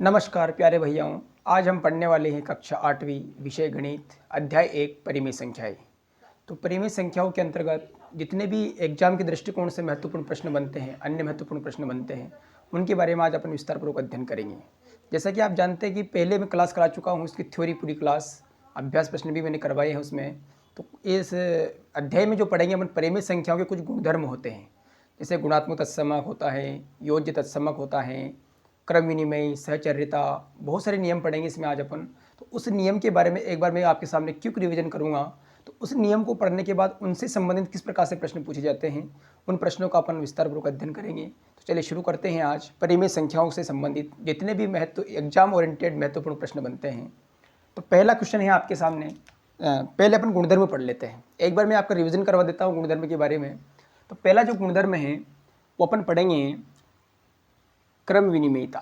नमस्कार प्यारे भैयाओं। आज हम पढ़ने वाले हैं कक्षा 8वीं विषय गणित अध्याय 1 परिमेय संख्याएं। तो परिमेय संख्याओं के अंतर्गत जितने भी एग्जाम के दृष्टिकोण से महत्वपूर्ण प्रश्न बनते हैं, अन्य महत्वपूर्ण प्रश्न बनते हैं, उनके बारे में आज अपन विस्तारपूर्वक अध्ययन करेंगे। जैसा कि आप जानते हैं कि पहले मैं क्लास करा चुका हूँ, उसकी थ्योरी पूरी क्लास, अभ्यास प्रश्न भी मैंने करवाए हैं उसमें। तो इस अध्याय में जो पढ़ेंगे अपन, परिमेय संख्याओं के कुछ गुणधर्म होते हैं, जैसे गुणात्मक तत्समक होता है, योज्य तत्समक होता है, क्रम विनिमय, सहचर्यता, बहुत सारे नियम पढ़ेंगे इसमें आज अपन। तो उस नियम के बारे में एक बार मैं आपके सामने क्विक रिवीजन करूंगा। तो उस नियम को पढ़ने के बाद उनसे संबंधित किस प्रकार से प्रश्न पूछे जाते हैं, उन प्रश्नों का अपन विस्तारपूर्वक अध्ययन करेंगे। तो चलिए शुरू करते हैं आज परिमेय संख्याओं से संबंधित जितने भी एग्जाम ओरिएंटेड महत्वपूर्ण प्रश्न बनते हैं। तो पहला क्वेश्चन है आपके सामने। पहले अपन गुणधर्म पढ़ लेते हैं, एक बार मैं आपका रिविजन करवा देता हूँ गुणधर्म के बारे में। तो पहला जो गुणधर्म है वो अपन पढ़ेंगे क्रम विनिमयता।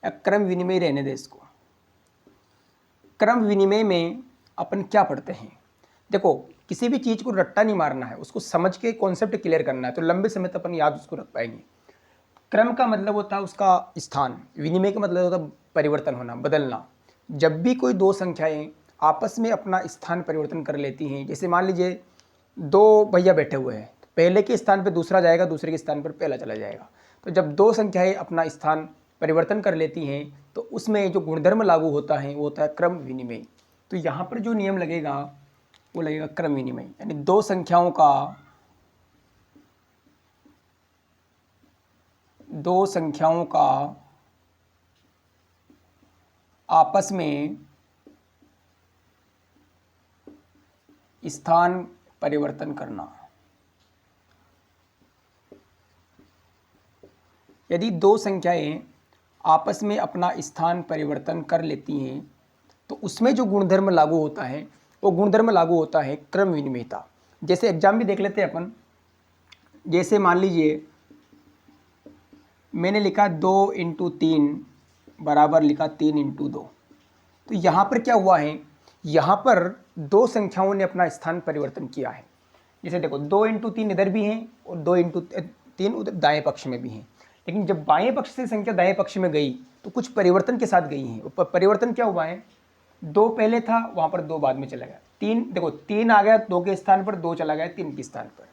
क्रम विनिमय रहने दे इसको। क्रम विनिमय में अपन क्या पढ़ते हैं? देखो, किसी भी चीज को रट्टा नहीं मारना है, उसको समझ के कॉन्सेप्ट क्लियर करना है, तो लंबे समय तक अपन याद उसको रख पाएंगे। क्रम का मतलब होता है उसका स्थान, विनिमय का मतलब होता है परिवर्तन होना, बदलना। जब भी कोई दो संख्याएं आपस में अपना स्थान परिवर्तन कर लेती हैं, जैसे मान लीजिए दो भैया बैठे हुए हैं, तो पहले के स्थान पर दूसरा जाएगा, दूसरे के स्थान पर पहला चला जाएगा। तो जब दो संख्याएं अपना स्थान परिवर्तन कर लेती हैं तो उसमें जो गुणधर्म लागू होता है वो होता है क्रम विनिमय। तो यहाँ पर जो नियम लगेगा वो लगेगा क्रम विनिमय, यानी दो संख्याओं का आपस में स्थान परिवर्तन करना। यदि दो संख्याएं आपस में अपना स्थान परिवर्तन कर लेती हैं तो उसमें जो गुणधर्म लागू होता है वो गुणधर्म लागू होता है क्रम विनिमयता। जैसे एग्जाम भी देख लेते हैं अपन। जैसे मान लीजिए मैंने लिखा 2 × 3 बराबर लिखा 3 × 2। तो यहाँ पर क्या हुआ है, यहाँ पर दो संख्याओं ने अपना स्थान परिवर्तन किया है। जैसे देखो 2 × 3 इधर भी हैं और 2 × 3 उधर दाएं पक्ष में भी हैं, लेकिन जब बाएं पक्ष से संख्या दाएं पक्ष में गई तो कुछ परिवर्तन के साथ गई हैं। परिवर्तन क्या हुआ है, 2 पहले था, वहाँ पर 2 बाद में चला गया। 3 देखो, 3 आ गया 2 के स्थान पर, 2 चला गया 3 के स्थान पर।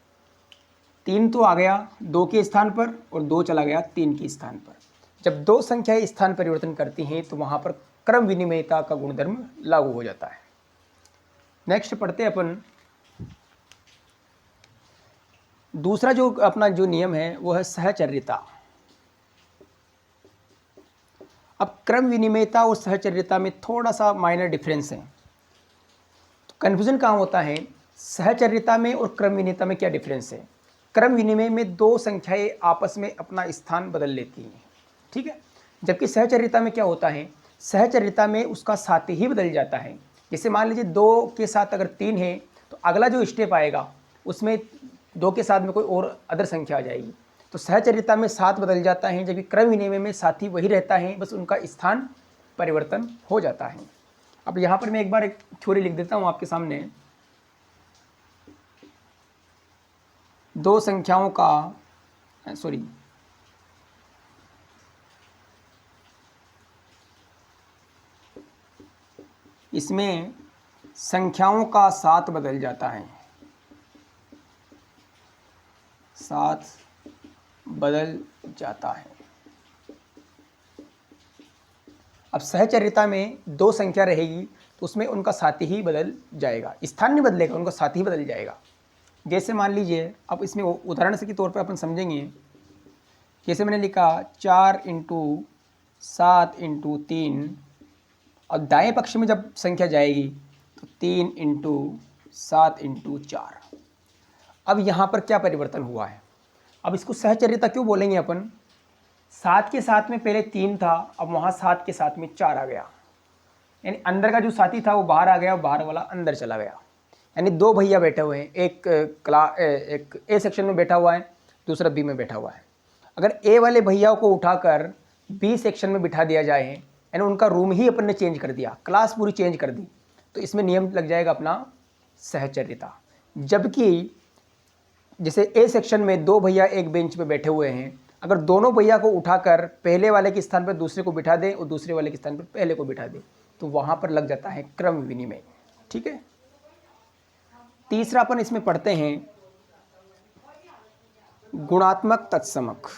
3 तो आ गया 2 के स्थान पर और 2 चला गया 3 के स्थान पर। जब दो संख्याएं स्थान परिवर्तन करती हैं तो वहाँ पर क्रम विनिमयता का गुणधर्म लागू हो जाता है। नेक्स्ट पढ़ते हैं अपन। दूसरा जो अपना जो नियम है वो है सहचर्यता। अब क्रम विनिमयता और सहचर्यता में थोड़ा सा माइनर डिफरेंस है, तो कन्फ्यूजन कहाँ होता है, सहचर्यता में और क्रम विनिमयता में क्या डिफरेंस है। क्रम विनिमय में दो संख्याएं आपस में अपना स्थान बदल लेती हैं, ठीक है। जबकि सहचर्यता में क्या होता है, सहचर्यता में उसका साथी ही बदल जाता है। जैसे मान लीजिए 2 के साथ अगर 3 है तो अगला जो स्टेप आएगा उसमें 2 के साथ में कोई और अदर संख्या आ जाएगी। तो सहचर्यता में साथ बदल जाता है, जबकि क्रम विनिमय में साथी वही रहता है, बस उनका स्थान परिवर्तन हो जाता है। अब यहाँ पर मैं एक बार एक थ्योरी लिख देता हूँ आपके सामने। दो संख्याओं का इसमें संख्याओं का साथ बदल जाता है, साथ बदल जाता है। अब सहचर्यता में दो संख्या रहेगी तो उसमें उनका साथी ही बदल जाएगा, स्थान नहीं बदलेगा, उनका साथी ही बदल जाएगा। जैसे मान लीजिए, अब इसमें उदाहरण से के तौर पर अपन समझेंगे। जैसे मैंने लिखा 4 × 7 × 3 और दाएं पक्ष में जब संख्या जाएगी तो 3 × 7 × 4। अब यहाँ पर क्या परिवर्तन हुआ है, अब इसको सहचर्यता क्यों बोलेंगे अपन। 7 के साथ में पहले 3 था, अब वहाँ 7 के साथ में 4 आ गया, यानी अंदर का जो साथी था वो बाहर आ गया, बाहर वाला अंदर चला गया। यानी दो भैया बैठे हुए हैं, एक ए सेक्शन में बैठा हुआ है, दूसरा बी में बैठा हुआ है। अगर ए वाले भैया को उठाकर बी सेक्शन में बिठा दिया जाए, यानी उनका रूम ही अपन ने चेंज कर दिया, क्लास पूरी चेंज कर दी, तो इसमें नियम लग जाएगा अपना सहचर्यता। जबकि जैसे ए सेक्शन में दो भैया एक बेंच पे बैठे हुए हैं, अगर दोनों भैया को उठाकर पहले वाले के स्थान पर दूसरे को बिठा दें और दूसरे वाले के स्थान पर पहले को बिठा दें तो वहाँ पर लग जाता है क्रम विनिमय। ठीक है। तीसरा अपन इसमें पढ़ते हैं गुणात्मक तत्समक।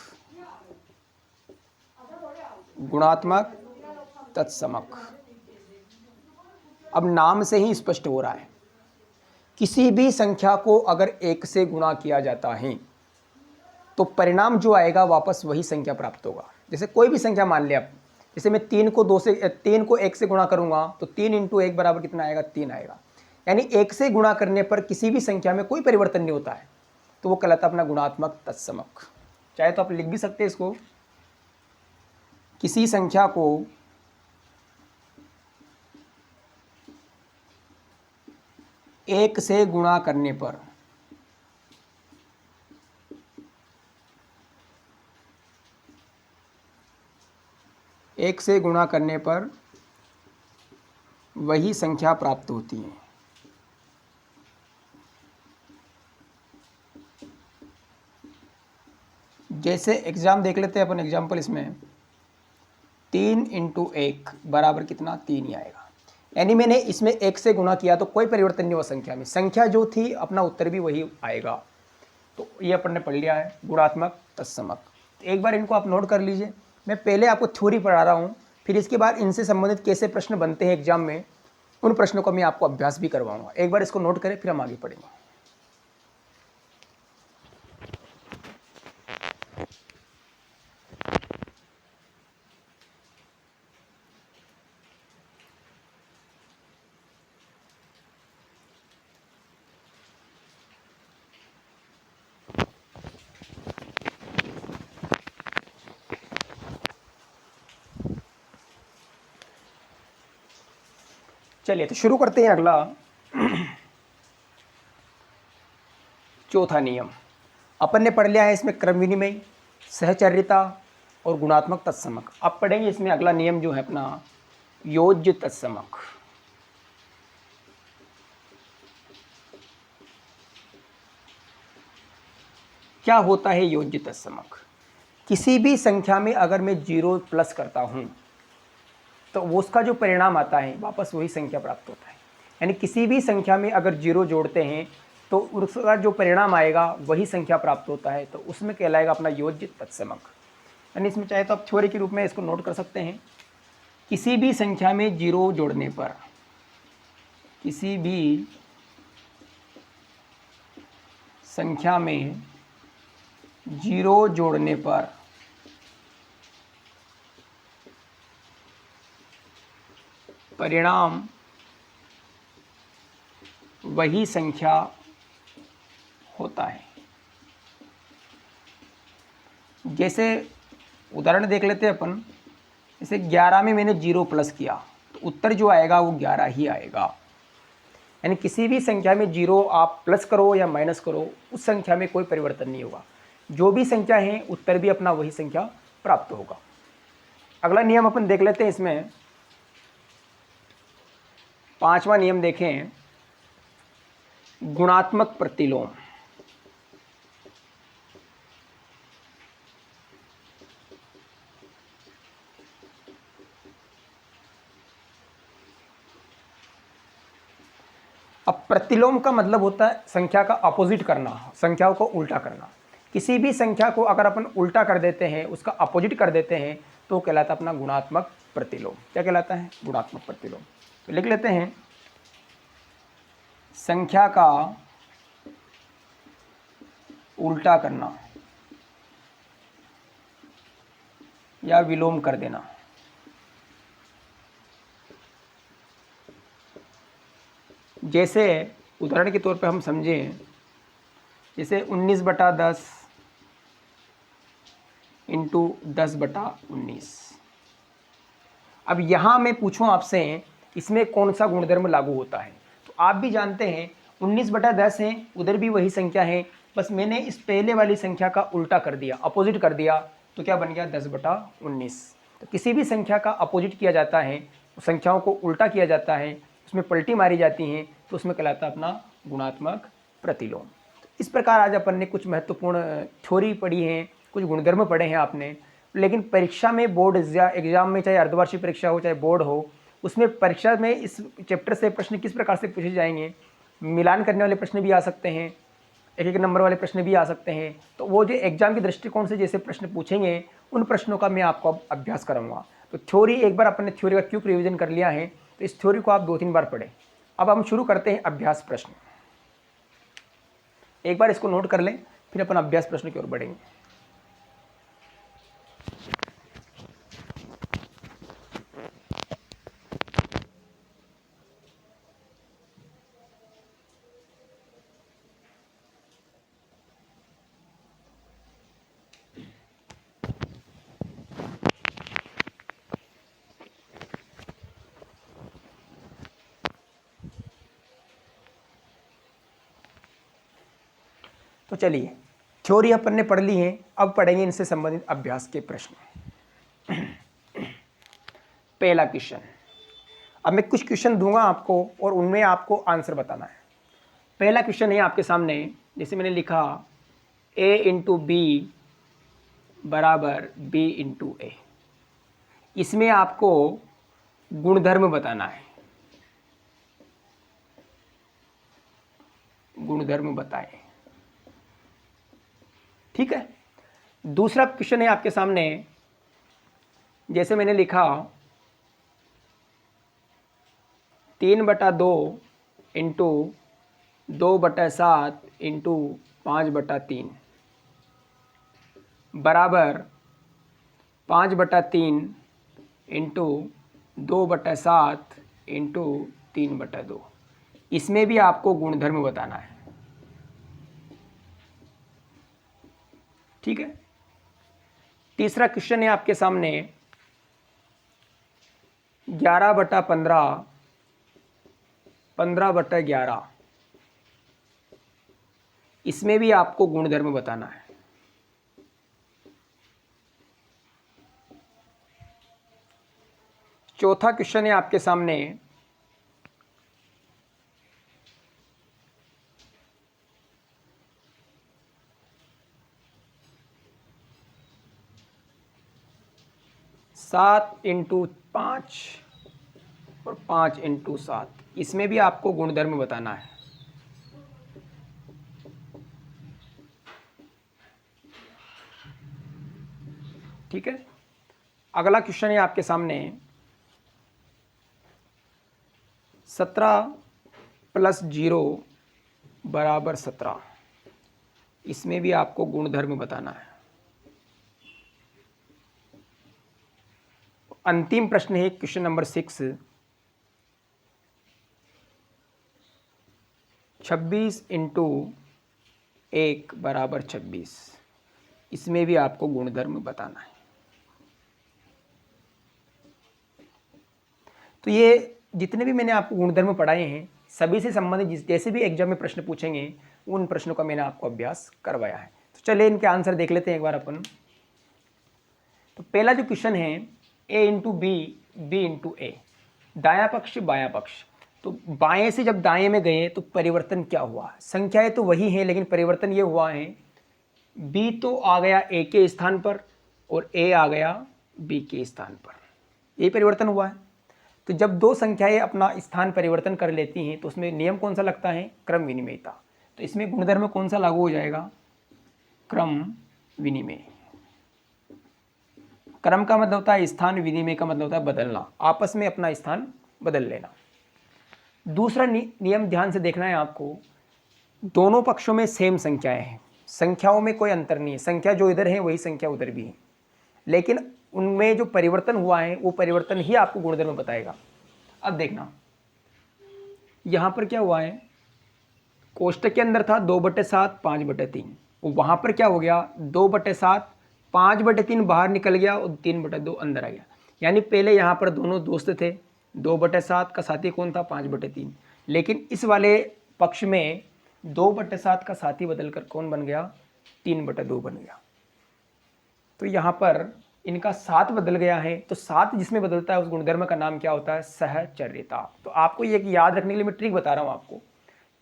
गुणात्मक तत्समक, अब नाम से ही स्पष्ट हो रहा है, किसी भी संख्या को अगर 1 से गुणा किया जाता है तो परिणाम जो आएगा वापस वही संख्या प्राप्त होगा। जैसे कोई भी संख्या मान लिया, जैसे मैं 3 को 1 से गुणा करूंगा तो 3 × 1 बराबर कितना आएगा, 3 आएगा। यानी 1 से गुणा करने पर किसी भी संख्या में कोई परिवर्तन नहीं होता है, तो वो कहलाता है अपना गुणात्मक तत्समक। चाहे तो आप लिख भी सकते हैं इसको, किसी संख्या को 1 से गुणा करने पर वही संख्या प्राप्त होती है। जैसे एग्जाम देख लेते हैं अपन, एग्जाम्पल इसमें 3 × 1 बराबर कितना, 3 ही आएगा। यानी मैंने इसमें 1 से गुणा किया तो कोई परिवर्तन नहीं हुआ संख्या में, संख्या जो थी अपना उत्तर भी वही आएगा। तो ये अपन ने पढ़ लिया है गुणात्मक तत्समक। एक बार इनको आप नोट कर लीजिए, मैं पहले आपको थ्योरी पढ़ा रहा हूँ, फिर इसके बाद इनसे संबंधित कैसे प्रश्न बनते हैं एग्जाम में, उन प्रश्नों को मैं आपको अभ्यास भी करवाऊंगा। एक बार इसको नोट करें, फिर हम आगे पढ़ेंगे। चलिए तो शुरू करते हैं अगला चौथा नियम। अपन ने पढ़ लिया है इसमें क्रम विनिमय, सहचर्यता और गुणात्मक तत्समक। अब पढ़ेंगे इसमें अगला नियम जो है अपना योज्य तत्समक। क्या होता है योज्य तत्समक? किसी भी संख्या में अगर मैं 0 प्लस करता हूं तो वो उसका जो परिणाम आता है वापस वही संख्या प्राप्त होता है। यानी किसी भी संख्या में अगर 0 जोड़ते हैं तो उसका जो परिणाम आएगा वही संख्या प्राप्त होता है, तो उसमें कहलाएगा अपना योज्य तत्समक। यानी इसमें चाहे तो आप थ्योरी के रूप में इसको नोट कर सकते हैं, किसी भी संख्या में 0 जोड़ने पर, किसी भी संख्या में 0 जोड़ने पर परिणाम वही संख्या होता है। जैसे उदाहरण देख लेते हैं अपन, जैसे 11 में मैंने 0 प्लस किया तो उत्तर जो आएगा वो 11 ही आएगा। यानी किसी भी संख्या में 0 आप प्लस करो या माइनस करो, उस संख्या में कोई परिवर्तन नहीं होगा, जो भी संख्या है उत्तर भी अपना वही संख्या प्राप्त होगा। अगला नियम अपन देख लेते हैं, इसमें 5वां नियम देखें, गुणात्मक प्रतिलोम। अब प्रतिलोम का मतलब होता है संख्या का अपोजिट करना, संख्याओं को उल्टा करना। किसी भी संख्या को अगर अपन उल्टा कर देते हैं, उसका अपोजिट कर देते हैं, तो कहलाता है अपना गुणात्मक प्रतिलोम। क्या कहलाता है? गुणात्मक प्रतिलोम। तो लिख लेते हैं, संख्या का उल्टा करना या विलोम कर देना। जैसे उदाहरण के तौर पे हम समझें, जैसे 19/10 इंटू 10/19। अब यहाँ मैं पूछूं आपसे, इसमें कौन सा गुणधर्म लागू होता है? तो आप भी जानते हैं 19/10 है, उधर भी वही संख्या है, बस मैंने इस पहले वाली संख्या का उल्टा कर दिया, अपोजिट कर दिया, तो क्या बन गया? 10/19। तो किसी भी संख्या का अपोजिट किया जाता है, संख्याओं को उल्टा किया जाता है, उसमें पलटी मारी जाती हैं, तो उसमें कहलाता है अपना गुणात्मक प्रतिलोम। तो इस प्रकार आज अपन ने कुछ महत्वपूर्ण थ्योरी पढ़ी हैं, कुछ गुणधर्म पढ़े हैं आपने, लेकिन परीक्षा में बोर्ड एग्जाम में, चाहे अर्धवार्षिक परीक्षा हो चाहे बोर्ड हो, उसमें परीक्षा में इस चैप्टर से प्रश्न किस प्रकार से पूछे जाएंगे, मिलान करने वाले प्रश्न भी आ सकते हैं, एक एक नंबर वाले प्रश्न भी आ सकते हैं। तो वो जो एग्जाम के दृष्टिकोण से जैसे प्रश्न पूछेंगे उन प्रश्नों का मैं आपको अब अभ्यास कराऊंगा। तो थ्योरी एक बार अपन ने थ्योरी का क्यों रिविजन कर लिया है, तो इस थ्योरी को आप 2-3 बार पढ़ें। अब हम शुरू करते हैं अभ्यास प्रश्न। एक बार इसको नोट कर लें, फिर अपन अभ्यास प्रश्न की ओर बढ़ेंगे। तो चलिए, थ्योरी अपन ने पढ़ ली है, अब पढ़ेंगे इनसे संबंधित अभ्यास के प्रश्न। पहला क्वेश्चन, अब मैं कुछ क्वेश्चन दूंगा आपको और उनमें आपको आंसर बताना है। पहला क्वेश्चन है आपके सामने, जैसे मैंने लिखा a इंटू बी बराबर b इंटू ए। इसमें आपको गुणधर्म बताना है, गुणधर्म बताएं। ठीक है। दूसरा क्वेश्चन है आपके सामने, जैसे मैंने लिखा 3/2 इंटू 2/7 इंटू 5/3 बराबर 5/3 इंटू 2/7 इंटू 3/2। इसमें भी आपको गुणधर्म बताना है। ठीक है। तीसरा क्वेश्चन है आपके सामने 11/15 15/11। इसमें भी आपको गुणधर्म बताना है। चौथा क्वेश्चन है आपके सामने 7 इंटू 5 और 5 इंटू 7। इसमें भी आपको गुणधर्म बताना है। ठीक है। अगला क्वेश्चन है आपके सामने 17 + 0 बराबर 17। इसमें भी आपको गुणधर्म बताना है। अंतिम प्रश्न है क्वेश्चन नंबर 6, 26 इंटू 1 बराबर 26। इसमें भी आपको गुणधर्म बताना है। तो ये जितने भी मैंने आपको गुणधर्म पढ़ाए हैं, सभी से संबंधित जैसे भी एग्जाम में प्रश्न पूछेंगे उन प्रश्नों का मैंने आपको अभ्यास करवाया है। तो चलिए इनके आंसर देख लेते हैं एक बार अपन। तो पहला जो क्वेश्चन है a into B, B into A, दायां पक्ष बायां पक्ष। तो बाएं से जब दाएं में गए तो परिवर्तन क्या हुआ? संख्याएं तो वही हैं, लेकिन परिवर्तन ये हुआ है b तो आ गया a के स्थान पर और a आ गया b के स्थान पर। यही परिवर्तन हुआ है। तो जब दो संख्याएं अपना स्थान परिवर्तन कर लेती हैं तो उसमें नियम कौन सा लगता है? क्रम विनिमयता। तो इसमें गुणधर्म कौन सा लागू हो जाएगा? क्रम विनिमय। क्रम का मतलब होता है स्थान, विनिमय का मतलब होता है बदलना, आपस में अपना स्थान बदल लेना। दूसरा नियम ध्यान से देखना है आपको, दोनों पक्षों में सेम संख्याएं हैं, संख्याओं में कोई अंतर नहीं है। संख्या जो इधर है वही संख्या उधर भी है, लेकिन उनमें जो परिवर्तन हुआ है वो परिवर्तन ही आपको गुणधर्म बताएगा। अब देखना यहां पर क्या हुआ है, कोष्टक के अंदर था 2/7 5/3, वहां पर क्या हो गया 2/7 5/3 बाहर निकल गया और 3/2 अंदर आ गया। यानी पहले यहाँ पर दोनों दोस्त थे, 2/7 का साथी कौन था? 5/3। लेकिन इस वाले पक्ष में 2/7 का साथी बदलकर कौन बन गया? 3/2 बन गया। तो यहाँ पर इनका साथ बदल गया है। तो साथ जिसमें बदलता है उस गुणधर्म का नाम क्या होता है? सहचर्यता। तो आपको ये याद रखने के लिए मैं ट्रिक बता रहा हूँ आपको।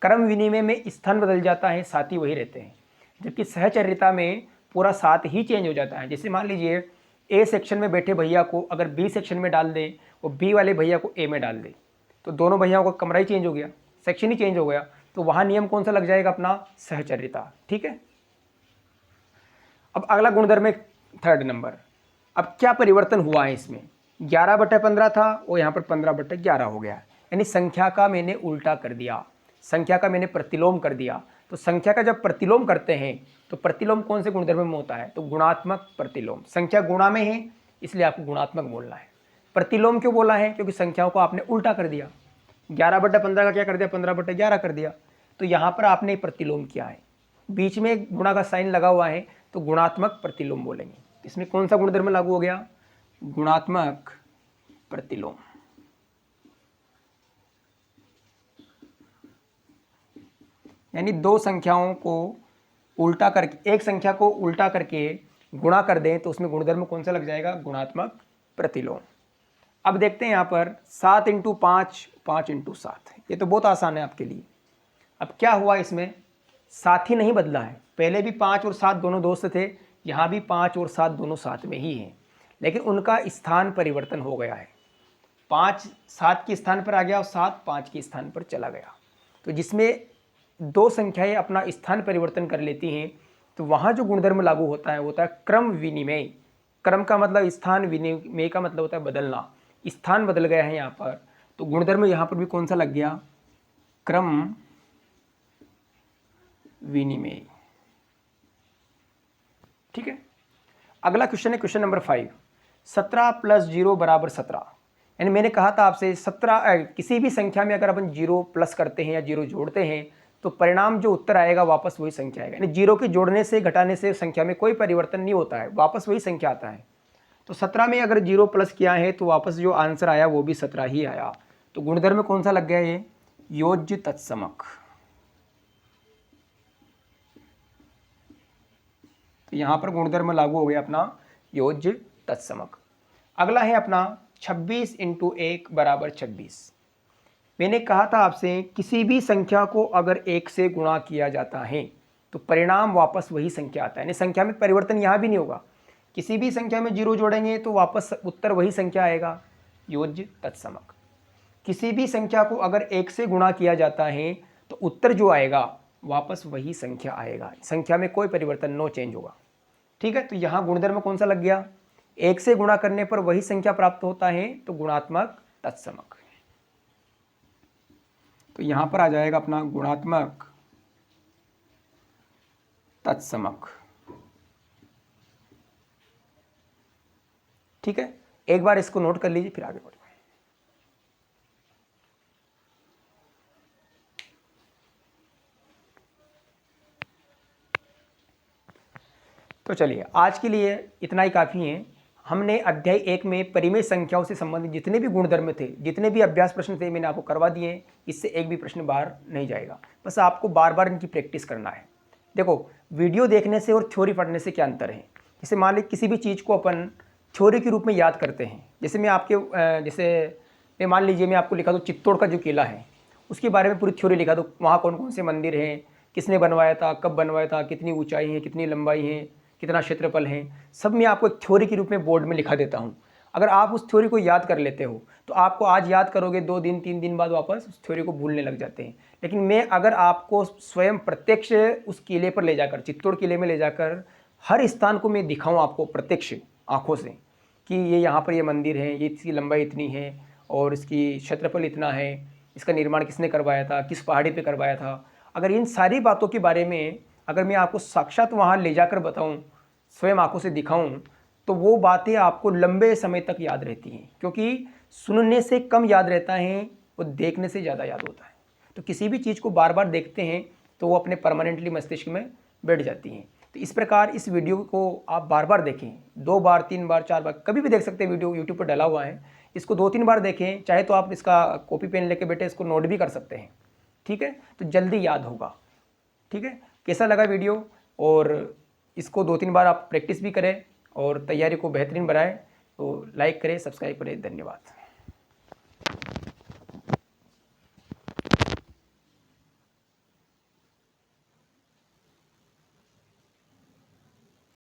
क्रम विनिमय में स्थान बदल जाता है, साथी वही रहते हैं, जबकि सहचर्यता में पूरा साथ ही चेंज हो जाता है। जैसे मान लीजिए ए सेक्शन में बैठे भैया को अगर बी सेक्शन में डाल दें और बी वाले भैया को ए में डाल दें, तो दोनों भैयाओं का कमरा ही चेंज हो गया, सेक्शन ही चेंज हो गया, तो वहाँ नियम कौन सा लग जाएगा? अपना सहचर्यता। ठीक है। अब अगला गुणधर्म है 3rd नंबर। अब क्या परिवर्तन हुआ है इसमें? 11/15 था वो यहाँ पर 15/11 हो गया, यानी संख्या का मैंने उल्टा कर दिया, संख्या का मैंने प्रतिलोम कर दिया। तो संख्या का जब प्रतिलोम करते हैं तो प्रतिलोम कौन से गुणधर्म में होता है? तो गुणात्मक प्रतिलोम। संख्या गुणा में है इसलिए आपको गुणात्मक बोलना है। प्रतिलोम क्यों बोला है? क्योंकि संख्याओं को आपने उल्टा कर दिया। 11/15 का क्या कर दिया? 15/11 कर दिया। तो यहाँ पर आपने प्रतिलोम किया है, बीच में गुणा का साइन लगा हुआ है, तो गुणात्मक प्रतिलोम बोलेंगे। इसमें कौन सा गुणधर्म लागू हो गया? गुणात्मक प्रतिलोम। यानी दो संख्याओं को उल्टा करके, एक संख्या को उल्टा करके गुणा कर दें तो उसमें गुणधर्म कौन सा लग जाएगा? गुणात्मक प्रतिलोम। अब देखते हैं यहाँ पर 7 × 5, 5 × 7, ये तो बहुत आसान है आपके लिए। अब क्या हुआ इसमें? साथी नहीं बदला है, पहले भी 5 और 7 दोनों दोस्त थे, यहाँ भी 5 और 7 दोनों साथ में ही हैं, लेकिन उनका स्थान परिवर्तन हो गया है। 5 7 के स्थान पर आ गया और 7 5 के स्थान पर चला गया। तो जिसमें दो संख्याएं अपना स्थान परिवर्तन कर लेती हैं तो वहाँ जो गुणधर्म लागू होता है क्रम विनिमय। क्रम का मतलब स्थान, विनिमय का मतलब होता है बदलना। स्थान बदल गया है यहाँ पर, तो गुणधर्म यहाँ पर भी कौन सा लग गया? क्रम विनिमय। ठीक है। अगला क्वेश्चन है क्वेश्चन नंबर 5। 17 + 0 = 17। यानी मैंने कहा था आपसे 17 किसी भी संख्या में अगर अपन 0 प्लस करते हैं या 0 जोड़ते हैं तो परिणाम जो उत्तर आएगा वापस वही संख्या आएगा। यानी 0 के जोड़ने से घटाने से संख्या में कोई परिवर्तन नहीं होता है, वापस वही संख्या आता है। तो 17 में अगर 0 प्लस किया है तो वापस जो आंसर आया वो भी 17 ही आया। तो गुणधर्म कौन सा लग गया? ये योज्य तत्समक। तो यहाँ पर गुणधर्म लागू हो गया अपना योज्य तत्समक। अगला है अपना 26 × 1 = 26। मैंने कहा था आपसे किसी भी संख्या को अगर 1 से गुणा किया जाता है तो परिणाम वापस वही संख्या आता है, यानी संख्या में परिवर्तन यहाँ भी नहीं होगा। किसी भी संख्या में 0 जोड़ेंगे तो वापस उत्तर वही संख्या आएगा, योज्य तत्समक। किसी भी संख्या को अगर 1 से गुणा किया जाता है तो उत्तर जो आएगा वापस वही संख्या आएगा, संख्या में कोई परिवर्तन, नो चेंज होगा। ठीक है। तो यहाँ गुणधर्म कौन सा लग गया? 1 से गुणा करने पर वही संख्या प्राप्त होता है, तो गुणात्मक तत्समक। तो यहाँ पर आ जाएगा अपना गुणात्मक तत्समक। ठीक है। एक बार इसको नोट कर लीजिए फिर आगे बढ़ें। तो चलिए आज के लिए इतना ही काफ़ी है। हमने अध्याय 1 में परिमेय संख्याओं से संबंधित जितने भी गुणधर्म थे, जितने भी अभ्यास प्रश्न थे, मैंने आपको करवा दिए। इससे एक भी प्रश्न बाहर नहीं जाएगा, बस आपको बार बार इनकी प्रैक्टिस करना है। देखो, वीडियो देखने से और थ्योरी पढ़ने से क्या अंतर है? जैसे मान लीजिए किसी भी चीज़ को अपन थ्योरी के रूप में याद करते हैं। जैसे मैं मान लीजिए मैं आपको लिखा दूँ चित्तौड़ का जो किला है उसके बारे में पूरी थ्योरी लिखा दूँ, वहाँ कौन कौन से मंदिर हैं, किसने बनवाया था, कब बनवाया था, कितनी ऊंचाई है, कितनी लंबाई है, कितना क्षेत्रफल है, सब मैं आपको एक थ्योरी के रूप में बोर्ड में लिखा देता हूँ। अगर आप उस थ्योरी को याद कर लेते हो तो आपको आज याद करोगे, 2 दिन 3 दिन बाद वापस उस थ्योरी को भूलने लग जाते हैं। लेकिन मैं अगर आपको स्वयं प्रत्यक्ष उस किले पर ले जाकर, चित्तौड़ किले में ले जाकर हर स्थान को मैं दिखाऊँ आपको प्रत्यक्ष आँखों से कि ये यहाँ पर ये मंदिर है, ये इसकी लंबाई इतनी है और इसकी क्षेत्रफल इतना है, इसका निर्माण किसने करवाया था, किस पहाड़ी पे करवाया था, अगर इन सारी बातों के बारे में अगर मैं आपको साक्षात वहाँ ले जाकर बताऊँ, स्वयं आँखों से दिखाऊँ, तो वो बातें आपको लंबे समय तक याद रहती हैं। क्योंकि सुनने से कम याद रहता है, वो देखने से ज़्यादा याद होता है। तो किसी भी चीज़ को बार बार देखते हैं तो वो अपने परमानेंटली मस्तिष्क में बैठ जाती हैं। तो इस प्रकार इस वीडियो को आप बार बार देखें, 2 बार 3 बार 4 बार कभी भी देख सकते हैं। वीडियो यूट्यूब पर डला हुआ है, इसको 2-3 बार देखें। चाहे तो आप इसका कॉपी पेन लेके बैठे इसको नोट भी कर सकते हैं। ठीक है, तो जल्दी याद होगा। ठीक है, कैसा लगा वीडियो? और इसको 2-3 बार आप प्रैक्टिस भी करें और तैयारी को बेहतरीन बनाएं। तो लाइक करें, सब्सक्राइब करें। धन्यवाद।